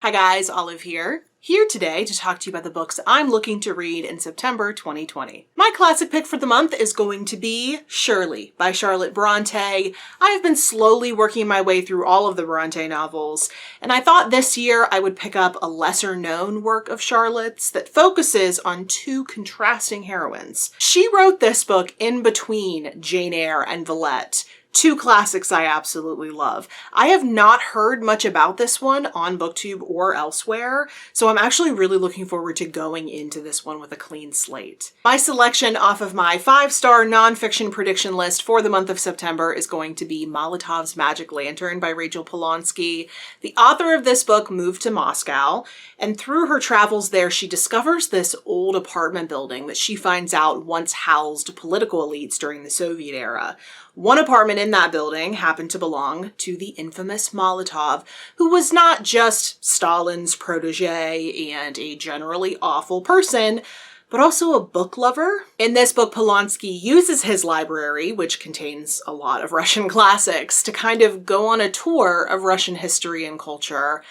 Hi guys, Olive here. Here today to talk to you about the books I'm looking to read in September 2020. My classic pick for the month is going to be Shirley by Charlotte Bronte. I have been slowly working my way through all of the Bronte novels, and I thought this year I would pick up a lesser known work of Charlotte's that focuses on two contrasting heroines. She wrote this book in between Jane Eyre and Villette, two classics I absolutely love. I have not heard much about this one on Booktube or elsewhere, so I'm actually really looking forward to going into this one with a clean slate. My selection off of my 5-star nonfiction prediction list for the month of September is going to be Molotov's Magic Lantern by Rachel Polonsky. The author of this book moved to Moscow, and through her travels there, she discovers this old apartment building that she finds out once housed political elites during the Soviet era. One apartment in that building happened to belong to the infamous Molotov, who was not just Stalin's protege and a generally awful person, but also a book lover. In this book, Polonsky uses his library, which contains a lot of Russian classics, to kind of go on a tour of Russian history and culture.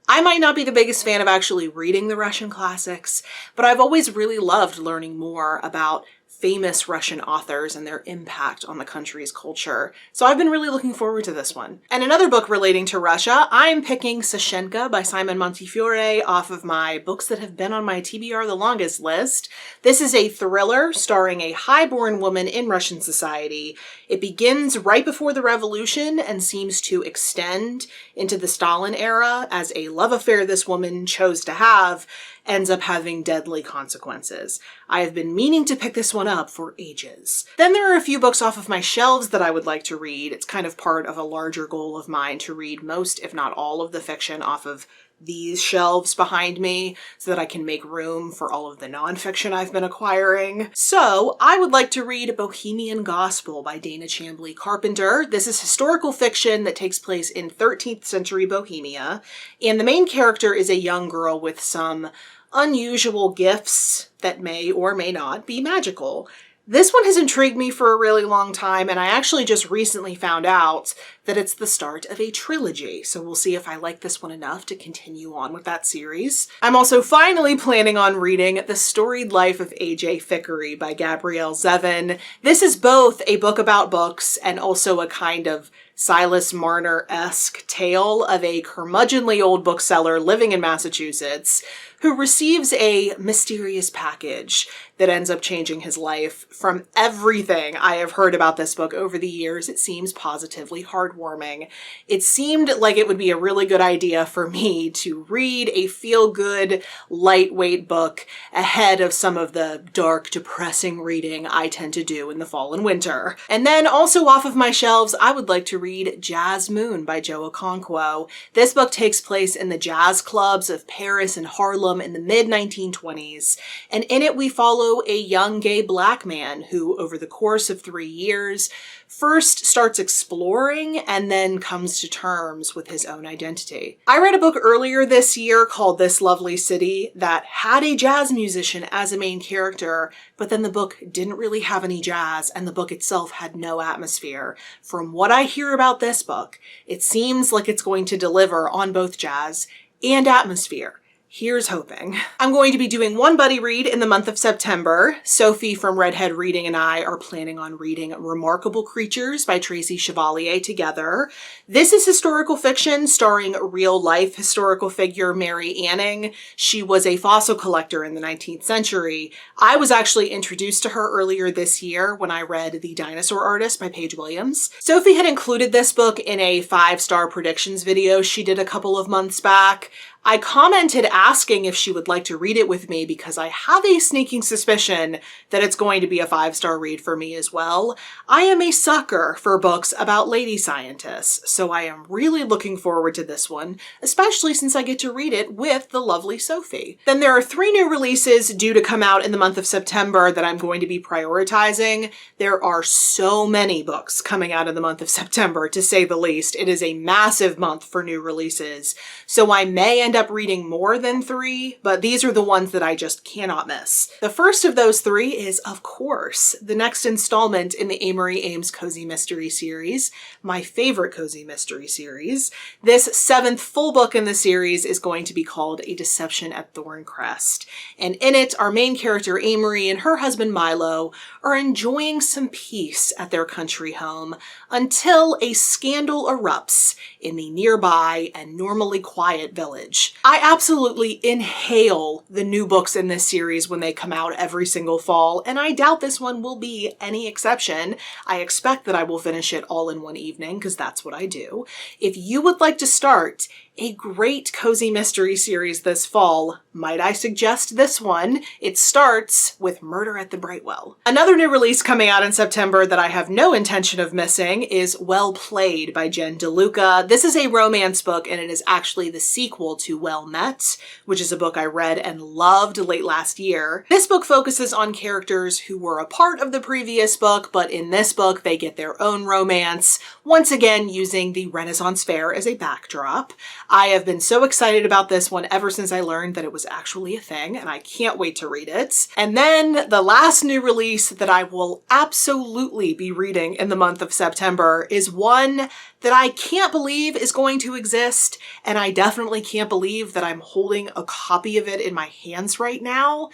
I might not be the biggest fan of actually reading the Russian classics, but I've always really loved learning more about famous Russian authors and their impact on the country's culture. So I've been really looking forward to this one. And another book relating to Russia, I'm picking Sashenka by Simon Montefiore off of my books that have been on my TBR the longest list. This is a thriller starring a highborn woman in Russian society. It begins right before the revolution and seems to extend into the Stalin era as a love affair this woman chose to have ends up having deadly consequences. I have been meaning to pick this one up for ages. Then there are a few books off of my shelves that I would like to read. It's kind of part of a larger goal of mine to read most, if not all, of the fiction off of these shelves behind me so that I can make room for all of the nonfiction I've been acquiring. So I would like to read Bohemian Gospel by Dana Chamblee Carpenter. This is historical fiction that takes place in 13th century Bohemia, and the main character is a young girl with some unusual gifts that may or may not be magical. This one has intrigued me for a really long time, and I actually just recently found out that it's the start of a trilogy, so we'll see if I like this one enough to continue on with that series. I'm also finally planning on reading The Storied Life of A.J. Fickery by Gabrielle Zevin. This is both a book about books and also a kind of Silas Marner-esque tale of a curmudgeonly old bookseller living in Massachusetts who receives a mysterious package that ends up changing his life. From everything I have heard about this book over the years, it seems positively heartwarming. It seemed like it would be a really good idea for me to read a feel-good, lightweight book ahead of some of the dark, depressing reading I tend to do in the fall and winter. And then also off of my shelves, I would like to read Jazz Moon by Joe Okonkwo. This book takes place in the jazz clubs of Paris and Harlem in the mid-1920s, and in it we follow a young gay black man who, over the course of 3 years, first starts exploring and then comes to terms with his own identity. I read a book earlier this year called This Lovely City that had a jazz musician as a main character, but then the book didn't really have any jazz and the book itself had no atmosphere. From what I hear about this book, it seems like it's going to deliver on both jazz and atmosphere. Here's hoping. I'm going to be doing one buddy read in the month of September. Sophie from Redhead Reading and I are planning on reading Remarkable Creatures by Tracy Chevalier together. This is historical fiction starring real-life historical figure Mary Anning. She was a fossil collector in the 19th century. I was actually introduced to her earlier this year when I read The Dinosaur Artist by Paige Williams. Sophie had included this book in a 5-star predictions video she did a couple of months back. I commented asking if she would like to read it with me because I have a sneaking suspicion that it's going to be a 5-star read for me as well. I am a sucker for books about lady scientists, so I am really looking forward to this one, especially since I get to read it with the lovely Sophie. Then there are 3 new releases due to come out in the month of September that I'm going to be prioritizing. There are so many books coming out in the month of September, to say the least. It is a massive month for new releases, so I may end up reading more than 3, but these are the ones that I just cannot miss. The first of those 3 is, of course, the next installment in the Amory Ames Cozy Mystery series, my favorite cozy mystery series. This 7th full book in the series is going to be called A Deception at Thorncrest. And in it, our main character Amory and her husband Milo are enjoying some peace at their country home until a scandal erupts in the nearby and normally quiet village. I absolutely inhale the new books in this series when they come out every single fall, and I doubt this one will be any exception. I expect that I will finish it all in one evening, because that's what I do. If you would like to start a great cozy mystery series this fall, might I suggest this one? It starts with Murder at the Brightwell. Another new release coming out in September that I have no intention of missing is Well Played by Jen DeLuca. This is a romance book, and it is actually the sequel to Well Met, which is a book I read and loved late last year. This book focuses on characters who were a part of the previous book, but in this book they get their own romance, once again using the Renaissance Fair as a backdrop. I have been so excited about this one ever since I learned that it was actually a thing, and I can't wait to read it. And then the last new release that I will absolutely be reading in the month of September is one that I can't believe is going to exist, and I definitely can't believe that I'm holding a copy of it in my hands right now.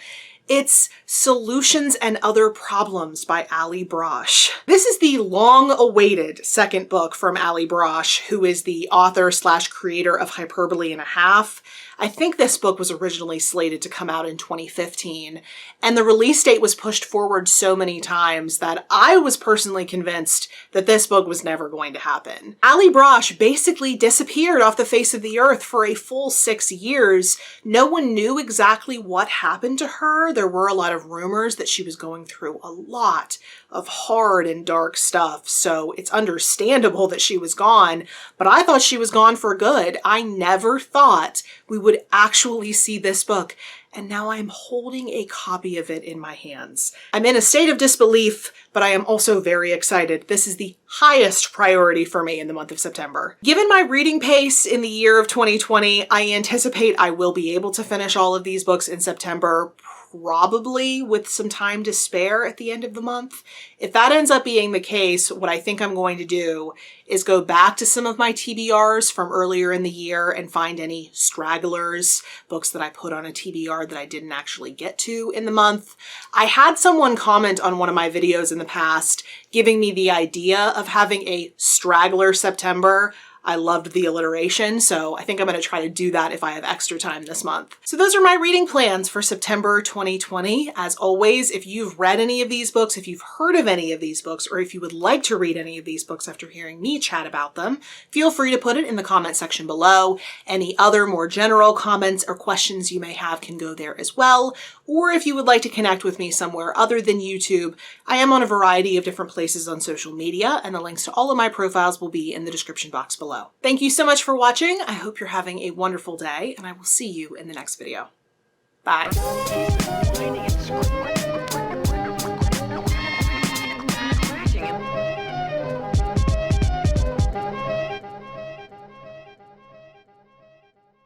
It's Solutions and Other Problems by Ali Brosh. This is the long-awaited second book from Ali Brosh, who is the author / creator of Hyperbole and a Half. I think this book was originally slated to come out in 2015, and the release date was pushed forward so many times that I was personally convinced that this book was never going to happen. Ali Brosh basically disappeared off the face of the earth for a full 6 years. No one knew exactly what happened to her. There were a lot of rumors that she was going through a lot of hard and dark stuff, so it's understandable that she was gone, but I thought she was gone for good. I never thought we would actually see this book, and now I'm holding a copy of it in my hands. I'm in a state of disbelief, but I am also very excited. This is the highest priority for me in the month of September. Given my reading pace in the year of 2020, I anticipate I will be able to finish all of these books in September, probably with some time to spare at the end of the month. If that ends up being the case, what I think I'm going to do is go back to some of my TBRs from earlier in the year and find any stragglers, books that I put on a TBR that I didn't actually get to in the month. I had someone comment on one of my videos in the past giving me the idea of having a straggler September. I loved the alliteration, so I think I'm going to try to do that if I have extra time this month. So those are my reading plans for September 2020. As always, if you've read any of these books, if you've heard of any of these books, or if you would like to read any of these books after hearing me chat about them, feel free to put it in the comment section below. Any other more general comments or questions you may have can go there as well. Or if you would like to connect with me somewhere other than YouTube, I am on a variety of different places on social media, and the links to all of my profiles will be in the description box below. Thank you so much for watching. I hope you're having a wonderful day, and I will see you in the next video. Bye.